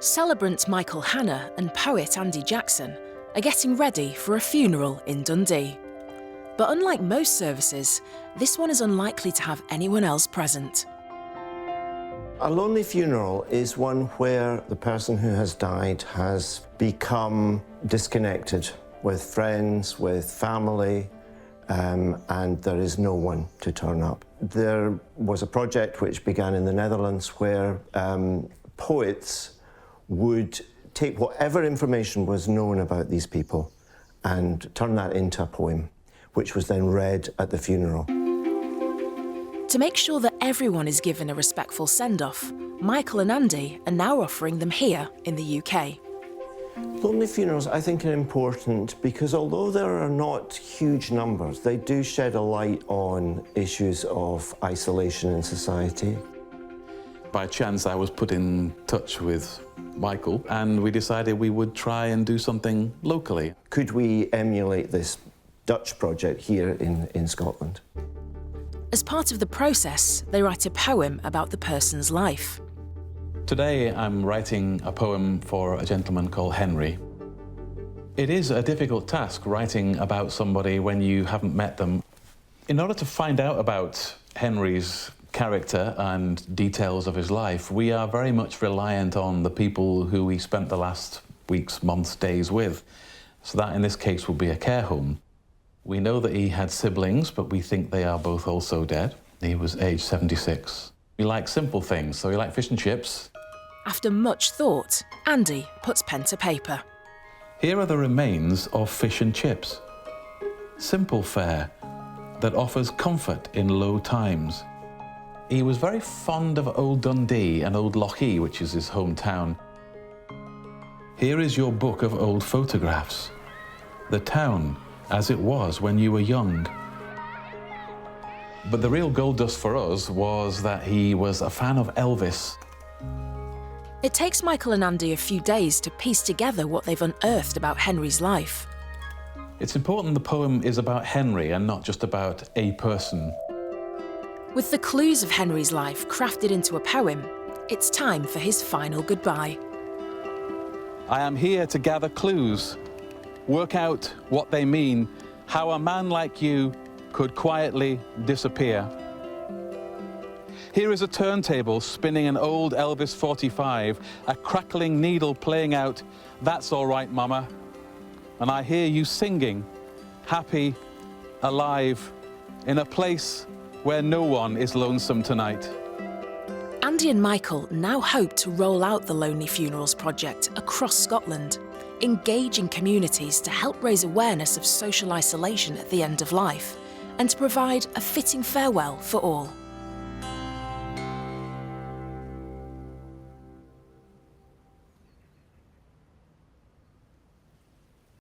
Celebrant Michael Hanna and poet Andy Jackson are getting ready for a funeral in Dundee. But unlike most services, this one is unlikely to have anyone else present. A lonely funeral is one where the person who has died has become disconnected with friends, with family, and there is no one to turn up. There was a project which began in the Netherlands where poets would take whatever information was known about these people and turn that into a poem, which was then read at the funeral. To make sure that everyone is given a respectful send-off, Michael and Andy are now offering them here in the UK. Lonely funerals, I think, are important because although there are not huge numbers, they do shed a light on issues of isolation in society. By chance, I was put in touch with Michael, and we decided we would try and do something locally. Could we emulate this Dutch project here in Scotland? As part of the process, they write a poem about the person's life. Today, I'm writing a poem for a gentleman called Henry. It is a difficult task writing about somebody when you haven't met them. In order to find out about Henry's character and details of his life, we are very much reliant on the people who we spent the last weeks, months, days with. So that in this case would be a care home. We know that he had siblings, but we think they are both also dead. He was aged 76. We like simple things, so we like fish and chips. After much thought, Andy puts pen to paper. Here are the remains of fish and chips. Simple fare that offers comfort in low times. He was very fond of old Dundee and old Lochee, which is his hometown. Here is your book of old photographs. The town as it was when you were young. But the real gold dust for us was that he was a fan of Elvis. It takes Michael and Andy a few days to piece together what they've unearthed about Henry's life. It's important the poem is about Henry and not just about a person. With the clues of Henry's life crafted into a poem, it's time for his final goodbye. I am here to gather clues, work out what they mean, how a man like you could quietly disappear. Here is a turntable spinning an old Elvis 45, a crackling needle playing out, "That's all right, Mama." And I hear you singing, happy, alive, in a place where no one is lonesome tonight. Andy and Michael now hope to roll out the Lonely Funerals project across Scotland, engaging communities to help raise awareness of social isolation at the end of life, and to provide a fitting farewell for all.